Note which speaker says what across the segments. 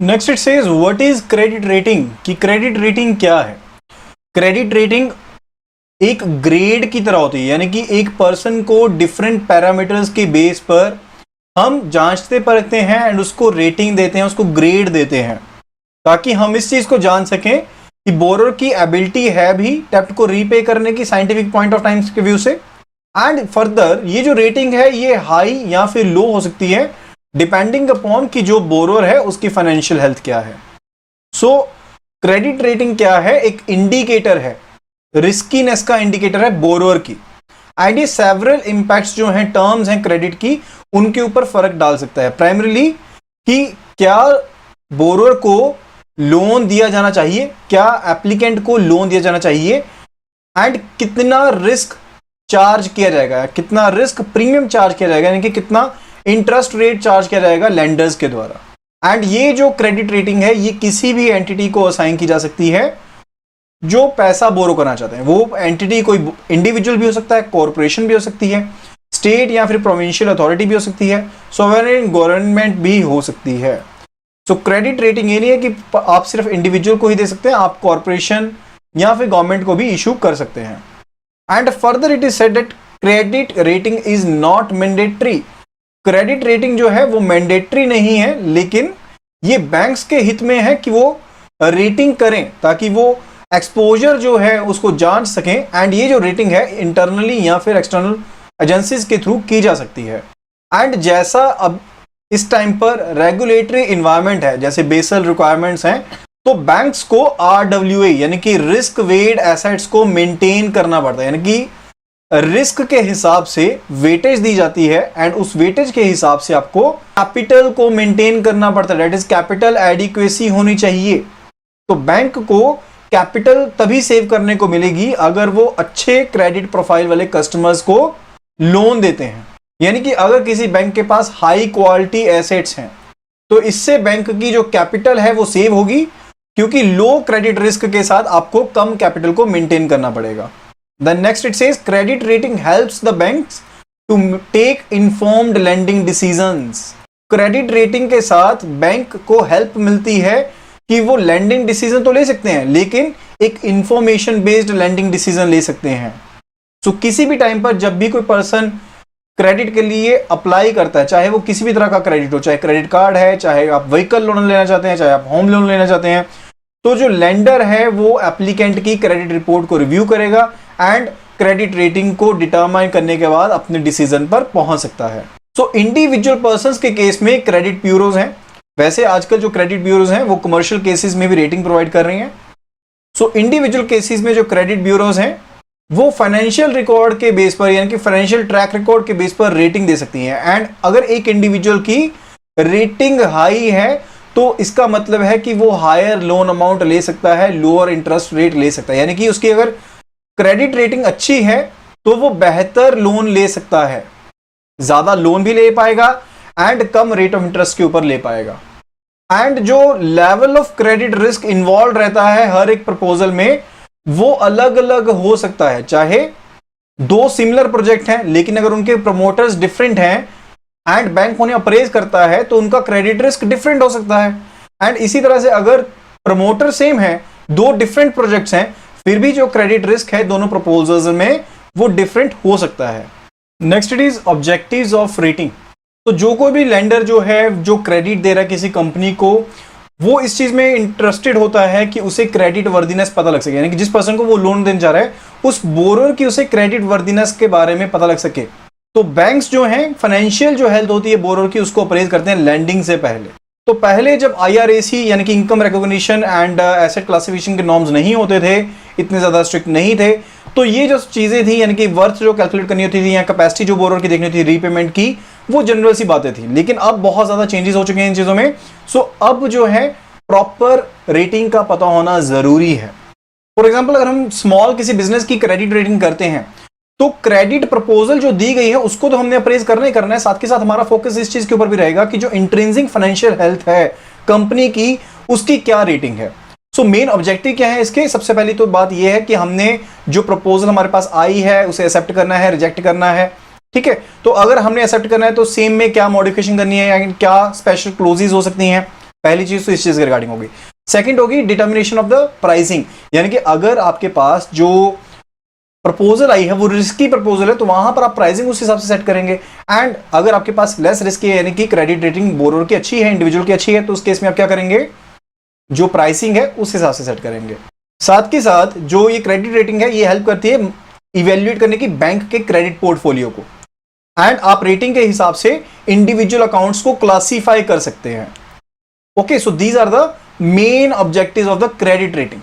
Speaker 1: Next it says what is credit rating, कि credit rating क्या है। क्रेडिट रेटिंग एक ग्रेड की तरह होती है, यानी कि एक पर्सन को डिफरेंट पैरामीटर्स के बेस पर हम जांचते परखते हैं एंड उसको रेटिंग देते हैं, उसको ग्रेड देते हैं, ताकि हम इस चीज को जान सकें कि बोरर की एबिलिटी है भी डेब्ट को रीपे करने की साइंटिफिक पॉइंट ऑफ टाइम के व्यू से। एंड फर्दर ये जो रेटिंग है ये हाई या फिर लो हो सकती है डिपेंडिंग अपॉन कि जो बोरर है उसकी फाइनेंशियल हेल्थ क्या है। सो क्रेडिट रेटिंग क्या है, एक इंडिकेटर है, रिस्कीनेस का इंडिकेटर है बोरर की। एंड ये सेवरल इंपैक्ट्स जो हैं, टर्म्स हैं क्रेडिट की, उनके ऊपर फर्क डाल सकता है। प्राइमरीली कि क्या बोरर को लोन दिया जाना चाहिए, क्या एप्लीकेंट को लोन दिया जाना चाहिए, एंड कितना रिस्क चार्ज किया जाएगा, कितना रिस्क प्रीमियम चार्ज किया जाएगा, यानी कि कितना इंटरेस्ट रेट चार्ज किया जाएगा लेंडर्स के द्वारा। एंड ये जो क्रेडिट रेटिंग है ये किसी भी एंटिटी को असाइन की जा सकती है जो पैसा बोरो करना चाहते हैं। वो एंटिटी कोई इंडिविजुअल भी हो सकता है, कॉर्पोरेशन भी हो सकती है, स्टेट या फिर प्रोविंशियल अथॉरिटी भी हो सकती है, सॉवरेन गवर्नमेंट भी हो सकती है। सो क्रेडिट रेटिंग ये नहीं है कि आप सिर्फ इंडिविजुअल को ही दे सकते हैं, आप कॉर्पोरेशन या फिर गवर्नमेंट को भी इशू कर सकते हैं। And further it is said that credit rating is not mandatory. Credit rating जो है वो मैंडेटरी नहीं है, लेकिन ये बैंक्स के हित में है कि वो रेटिंग करें ताकि वो एक्सपोजर जो है उसको जांच सकें। एंड ये जो रेटिंग है इंटरनली या फिर एक्सटर्नल एजेंसीज के थ्रू की जा सकती है। एंड जैसा अब इस टाइम पर रेगुलेटरी इन्वायरमेंट है, जैसे बेसल रिक्वायरमेंट्स हैं, तो बैंक्स को RWA यानी कि रिस्क वेट एसेट्स को मेंटेन करना पड़ता है, यानी कि रिस्क के हिसाब से वेटेज दी जाती है एंड उस वेटेज के हिसाब से आपको कैपिटल को मेंटेन करना पड़ता है, दैट इज कैपिटल एडिक्वेसी होनी चाहिए। तो बैंक को कैपिटल तभी सेव करने को मिलेगी अगर वो अच्छे क्रेडिट प्रोफाइल वाले कस्टमर्स को लोन देते हैं, यानी कि अगर किसी बैंक के पास हाई क्वालिटी एसेट्स हैं तो इससे बैंक की जो कैपिटल है वो सेव होगी, क्योंकि लो क्रेडिट रिस्क के साथ आपको कम कैपिटल को मेंटेन करना पड़ेगा। Then next it says credit rating helps the banks to take informed lending decisions. Credit rating के साथ बैंक को हेल्प मिलती है कि वो lending decision तो ले सकते हैं, लेकिन एक information based lending decision ले सकते हैं। So किसी भी टाइम पर जब भी कोई पर्सन क्रेडिट के लिए अप्लाई करता है, चाहे वो किसी भी तरह का क्रेडिट हो, चाहे क्रेडिट कार्ड है, चाहे आप व्हीकल लोन लेना चाहते हैं, चाहे आप होम लोन लेना चाहते हैं, तो जो लेंडर है वो एप्लीकेंट की क्रेडिट रिपोर्ट को रिव्यू करेगा एंड क्रेडिट रेटिंग को डिटरमाइन करने के बाद अपने डिसीजन पर पहुंच सकता है। सो इंडिविजुअल पर्संस के केस में क्रेडिट ब्यूरोज हैं। वैसे आजकल जो क्रेडिट ब्यूरोज हैं वो कमर्शियल केसेस में भी रेटिंग प्रोवाइड कर रही हैं। सो इंडिविजुअल केसेस में जो क्रेडिट ब्यूरोज हैं वो फाइनेंशियल रिकॉर्ड के बेस पर, यानी कि फाइनेंशियल ट्रैक रिकॉर्ड के बेस पर रेटिंग दे सकती हैं। एंड अगर एक इंडिविजुअल की रेटिंग हाई है तो इसका मतलब है कि वो हायर लोन अमाउंट ले सकता है, लोअर इंटरेस्ट रेट ले सकता है, यानी कि उसकी अगर क्रेडिट रेटिंग अच्छी है तो वो बेहतर लोन ले सकता है, ज्यादा लोन भी ले पाएगा and come rate of interest के ऊपर ले पाएगा। एंड जो level of credit risk involve रहता है हर एक प्रपोजल में वो अलग अलग हो सकता है। चाहे दो सिमिलर प्रोजेक्ट हैं लेकिन अगर उनके प्रमोटर्स डिफरेंट हैं एंड बैंक उन्हें अप्रेज करता है तो उनका क्रेडिट रिस्क डिफरेंट हो सकता है। एंड इसी तरह से अगर प्रमोटर सेम है, दो डिफरेंट प्रोजेक्ट्स हैं, फिर भी जो क्रेडिट रिस्क है दोनों प्रपोजल्स में वो डिफरेंट हो सकता है। Next it is objectives of rating. तो जो कोई भी लेंडर जो है जो क्रेडिट दे रहा है किसी कंपनी को, वो इस चीज में इंटरेस्टेड होता है कि उसे क्रेडिट वर्दीनेस पता लग सके, यानी कि जिस पर्सन को वो लोन देने जा रहा है उस बोरोर की उसे क्रेडिट वर्दीनेस के बारे में पता लग सके। तो बैंक्स जो हैं फाइनेंशियल जो हेल्थ होती है बोरोर की उसको अप्रेज करते हैं लैंडिंग से पहले। तो पहले जब IRAC यानी कि income recognition and asset classification के नॉर्म्स नहीं होते थे, इतने ज्यादा स्ट्रिक्ट नहीं थे, तो ये जो चीजें थी यानी कि वर्थ जो कैलकुलेट करनी होती थी या कैपेसिटी जो बोरोर की देखनी होती थी रीपेमेंट की, वो जनरल सी बातें थी। लेकिन अब बहुत ज्यादा चेंजेस हो चुके हैं इन चीजों में। सो अब जो है प्रॉपर रेटिंग का पता होना जरूरी है। फॉर एग्जाम्पल अगर हम स्मॉल किसी बिजनेस की क्रेडिट रेटिंग करते हैं तो क्रेडिट प्रपोजल जो दी गई है उसको तो हमने अप्रेज करना ही करना है, साथ के साथ हमारा फोकस इस चीज के ऊपर भी रहेगा कि जो इंट्रिंसिक फाइनेंशियल हेल्थ है कंपनी की उसकी क्या रेटिंग है। सो मेन ऑब्जेक्टिव क्या है इसके, सबसे पहली तो बात यह है कि हमने जो प्रपोजल हमारे पास आई है उसे एक्सेप्ट करना है, रिजेक्ट करना है, ठीक है। तो अगर हमने एक्सेप्ट करना है तो सेम में क्या मॉडिफिकेशन करनी है या क्या स्पेशल क्लोजेस हो सकती हैं, पहली चीज तो इस चीज के रिगार्डिंग होगी। सेकंड होगी डिटर्मिनेशन ऑफ द प्राइसिंग, यानी कि अगर आपके पास जो प्रपोजल आई है वो रिस्की प्रपोजल है तो वहां पर आप प्राइसिंग उस हिसाब से सेट करेंगे। एंड अगर आपके पास लेस रिस्क है यानी कि क्रेडिट रेटिंग बोरोर की अच्छी है, इंडिविजुअल की अच्छी है, तो उस केस में आप क्या करेंगे, जो प्राइसिंग है उस हिसाब से सेट करेंगे। साथ के साथ जो ये क्रेडिट रेटिंग है ये हेल्प करती है इवेल्युएट करने की बैंक के क्रेडिट पोर्टफोलियो को, एंड आप रेटिंग के हिसाब से इंडिविजुअल अकाउंट्स को क्लासीफाई कर सकते हैं। Okay, so these are the main objectives of the credit rating.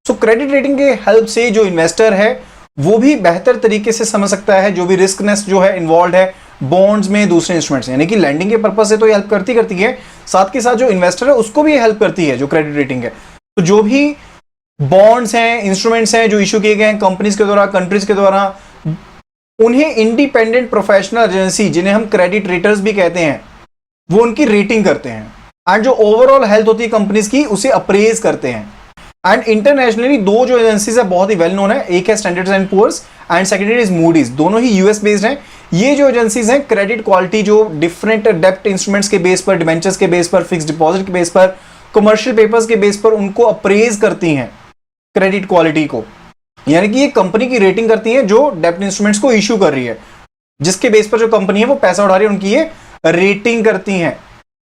Speaker 1: So credit rating के हेल्प से जो इन्वेस्टर है वो भी बेहतर तरीके से समझ सकता है जो भी रिस्कनेस जो है इन्वॉल्व है बॉन्ड्स में, दूसरे इंस्ट्रूमेंट्स, यानी कि लैंडिंग के पर्पज से तो ये हेल्प करती है, साथ के साथ जो इन्वेस्टर है उसको भी हेल्प करती है जो क्रेडिट रेटिंग है। तो जो भी बॉन्ड्स हैं, इंस्ट्रूमेंट्स हैं जो इशू किए गए हैं कंपनीज के द्वारा, कंट्रीज के द्वारा, उन्हें इंडिपेंडेंट प्रोफेशनल एजेंसी जिन्हें हम क्रेडिट रेटर्स भी कहते हैं वो उनकी रेटिंग करते हैं, एंड जो ओवरऑल हेल्थ होती है कंपनीज की उसे अप्रेज करते हैं। एंड इंटरनेशनली दो जो एजेंसीज है बहुत ही वेल नोन है, एक है Standards and Poor's and secondary is Moody's, दोनों ही यूएस बेस्ड हैं। ये जो एजेंसीज हैं क्रेडिट क्वालिटी जो डिफरेंट डेप्ट इंस्ट्रूमेंट्स के बेस पर, डिबेंचर्स के बेस पर, फिक्स डिपॉजिट के बेस पर, कमर्शियल पेपर्स के बेस पर उनको अप्रेज करती हैं क्रेडिट क्वालिटी को, यानी कि ये कंपनी की रेटिंग करती है जो डेप्ट इंस्ट्रूमेंट्स को इशू कर रही है, जिसके बेस पर जो कंपनी है वो पैसा उठा रही है, उनकी ये रेटिंग करती हैं।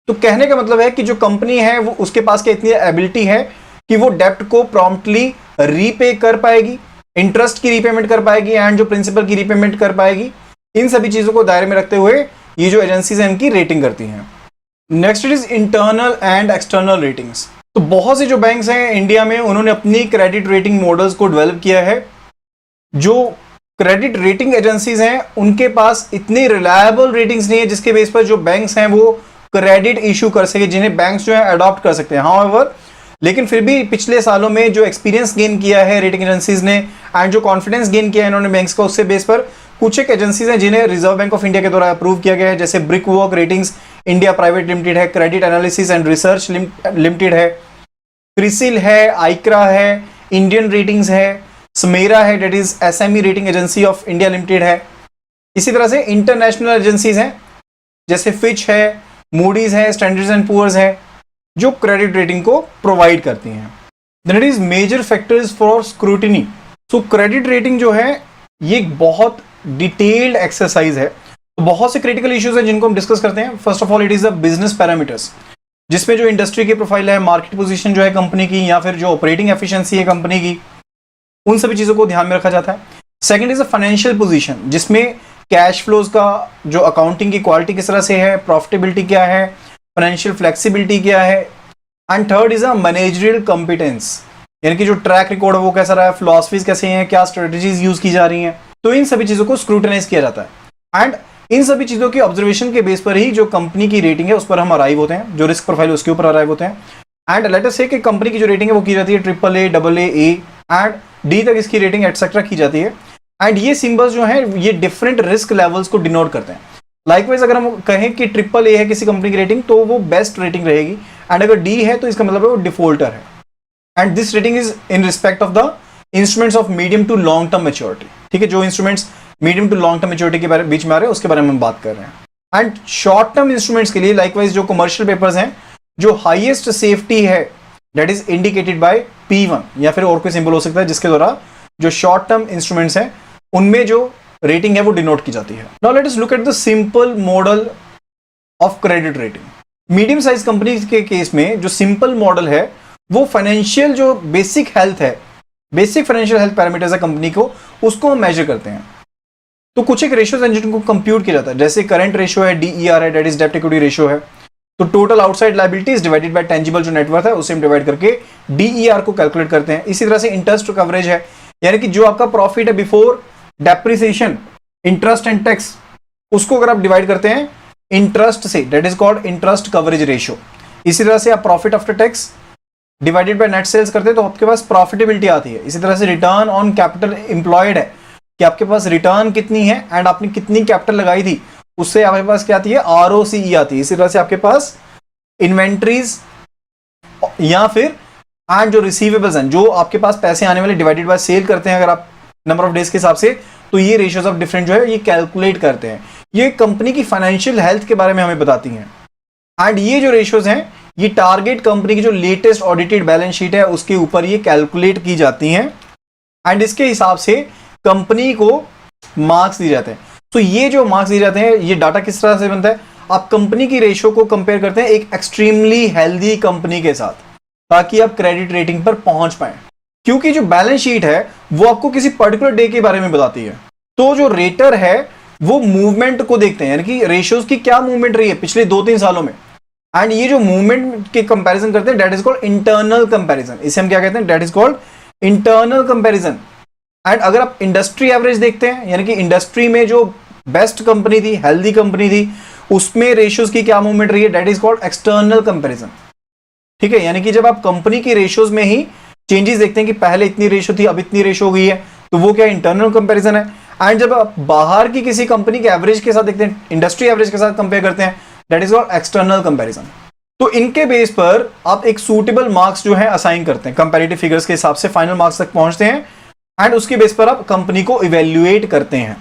Speaker 1: तो कहने का मतलब है कि जो कंपनी है वो उसके पास क्या इतनी एबिलिटी है कि वो डेप्ट को प्रॉम्प्टली रीपे कर पाएगी, इंटरेस्ट की रीपेमेंट कर पाएगी एंड जो प्रिंसिपल की रीपेमेंट कर पाएगी। इन सभी चीजों को दायरे में रखते हुए ये जो एजेंसीज हैं इनकी रेटिंग करती हैं। Next is internal and external ratings. तो बहुत सी जो बैंक्स हैं इंडिया में उन्होंने अपनी क्रेडिट रेटिंग मॉडल्स को डेवलप किया है। जो क्रेडिट रेटिंग एजेंसीज हैं उनके पास इतनी रिलायबल रेटिंग्स नहीं है जिसके बेस पर जो बैंक्स हैं वो क्रेडिट इशू कर सके, जिन्हें बैंक्स जो है अडॉप्ट कर सकते हैं। हाउएवर, लेकिन फिर भी पिछले सालों में जो एक्सपीरियंस गेन किया है रेटिंग एजेंसीज ने एंड जो कॉन्फिडेंस गेन किया है इन्होंने बैंक्स का, उससे बेस पर कुछ एक एजेंसीज हैं जिन्हें रिजर्व बैंक ऑफ इंडिया के द्वारा अप्रूव किया गया है, जैसे brickwork ratings India private limited है, credit analysis and research limited है, क्रिसिल है, आइक्रा है, इंडियन रेटिंग्स है, समेरा है that is SME rating agency of India Limited है। इसी तरह से इंटरनेशनल एजेंसीज हैं जैसे फिच है, मूडीज है, स्टैंडर्ड्स एंड पुअर्स है जो क्रेडिट रेटिंग को प्रोवाइड करती हैं। Then it is major factors for scrutiny. So credit rating जो है ये एक बहुत डिटेल्ड एक्सरसाइज है। तो बहुत से क्रिटिकल इश्यूज हैं जिनको हम डिस्कस करते हैं। First of all it is the business parameters, जिसमें जो इंडस्ट्री की प्रोफाइल है, मार्केट पोजीशन जो है कंपनी की, या फिर जो ऑपरेटिंग एफिशिएंसी है कंपनी की, उन सभी चीजों को ध्यान में रखा जाता है। Second is a financial position, जिसमें कैश फ्लोज का जो अकाउंटिंग की क्वालिटी किस तरह से है, प्रॉफिटेबिलिटी क्या है, फाइनेंशियल फ्लेक्सिबिलिटी क्या है। And third is a managerial competence, यानी कि जो ट्रैक रिकॉर्ड है वो कैसा रहा है, फिलॉसफीज कैसे हैं, क्या स्ट्रेटजीज यूज की जा रही हैं। तो इन सभी चीजों को स्क्रूटनाइज किया जाता है एंड इन सभी चीजों की ऑब्जर्वेशन के बेस पर ही जो कंपनी की रेटिंग है उस पर हम अराइव होते हैं, जो रिस्क प्रोफाइल उसके ऊपर अराइव होते हैं। एंड लेट अस से कि कंपनी की जो रेटिंग है वो की जाती है AAA, AA, एंड डी तक इसकी रेटिंग एटसेट्रा की जाती है। एंड ये सिंबल्स जो है ये डिफरेंट रिस्क लेवल्स को डिनोट करते हैं। लाइकवाइज अगर हम कहें कि AAA है किसी कंपनी की रेटिंग तो वो बेस्ट रेटिंग रहेगी, एंड अगर D है तो इसका मतलब है वो डिफॉल्टर है। And this rating is in respect of the instruments of medium to long term maturity. ठीक है, जो instruments medium to long term maturity के बीच में आ रहे हैं उसके बारे में हम बात कर रहे हैं। एंड शॉर्ट टर्म इंस्ट्रूमेंट्स के लिए लाइकवाइज जो कमर्शियल पेपर्स हैं जो हाईएस्ट सेफ्टी है that is indicated by P1 या फिर और कोई सिंबल हो सकता है जिसके द्वारा जो शॉर्ट टर्म इंस्ट्रूमेंट्स हैं उनमें जो रेटिंग है वो डिनोट की जाती है। Now let us look at the simple model of credit rating. Medium size company के केस में जो सिंपल मॉडल है वो फाइनेंशियल जो बेसिक हेल्थ है, बेसिक फाइनेंशियल हेल्थ पैरामीटर्स है कंपनी को, उसको हम मेजर करते हैं। तो कुछ एक रेशियोज हैं जिनको कंप्यूट किया जाता है, जैसे करंट रेशियो है, DER है दैट इज डेब्ट इक्विटी रेशियो है। तो total outside liabilities divided by tangible जो नेटवर्थ है उसे हम डिवाइड करके DER को कैलकुलेट करते हैं। इसी तरह से इंटरेस्ट कवरेज है, यानी कि जो आपका प्रॉफिट है before depreciation, interest and tax, उसको अगर आप डिवाइड करते हैं इंटरेस्ट से that is called interest coverage ratio. इसी तरह से आप profit after tax divided by net sales करते हैं तो आपके पास प्रॉफिटेबिलिटी आती है। इसी तरह से रिटर्न ऑन कैपिटल एम्प्लॉयड है कि आपके पास रिटर्न कितनी है एंड आपने कितनी कैपिटल लगाई थी, उससे आपके पास क्या आती है, ROCE आती है। इसी तरह से आपके पास इन्वेंट्रीज या फिर एंड जो रिसीवेबल्स हैं, जो आपके पास पैसे आने वाले डिवाइडेड बाय सेल करते हैं अगर आप नंबर ऑफ डेज के हिसाब से, तो ये रेशियोज ऑफ डिफरेंट जो है ये कैलकुलेट करते हैं। ये कंपनी की फाइनेंशियल हेल्थ के बारे में हमें बताती हैं। एंड ये जो रेशियोज हैं ये टारगेट कंपनी की जो लेटेस्ट ऑडिटेड बैलेंस शीट है उसके ऊपर ये कैलकुलेट की जाती हैं एंड इसके हिसाब से कंपनी को मार्क्स दिए जाते हैं। तो ये जो मार्क्स दिए जाते हैं ये डाटा किस तरह से बनता है, आप कंपनी की रेशियो को कंपेयर करते हैं एक एक्सट्रीमली हेल्दी कंपनी के साथ ताकि आप क्रेडिट रेटिंग पर पहुंच पाए, क्योंकि जो बैलेंस शीट है वो आपको किसी पर्टिकुलर डे के बारे में बताती है। तो जो रेटर है वो मूवमेंट को देखते हैं, यानी कि रेशियोज की क्या मूवमेंट रही है पिछले 2-3 सालों में, एंड ये जो मूवमेंट के कंपैरिजन करते हैं that is called internal comparison. इसे हम क्या कहते हैं, that is called internal comparison. And अगर आप इंडस्ट्री एवरेज देखते हैं, यानी कि इंडस्ट्री में जो बेस्ट कंपनी थी, हेल्दी कंपनी थी, उसमें रेशियोज की क्या मूवमेंट रही है, that is called external comparison. ठीक है, यानी कि जब आप कंपनी की रेशियोज में ही चेंजेस देखते हैं कि पहले इतनी रेशियो थी अब इतनी रेशियो हो गई है, तो वो क्या इंटरनल कंपैरिजन है। एंड जब आप बाहर की किसी कंपनी के एवरेज के साथ देखते हैं, इंडस्ट्री एवरेज के साथ कंपेयर करते हैं, that is called external comparison. तो इनके बेस पर आप एक सूटेबल मार्क्स जो है असाइन करते हैं, कंपैरेटिव फिगर्स के हिसाब से फाइनल मार्क्स तक पहुंचते हैं एंड उसके बेस पर आप कंपनी को इवेल्युएट करते हैं।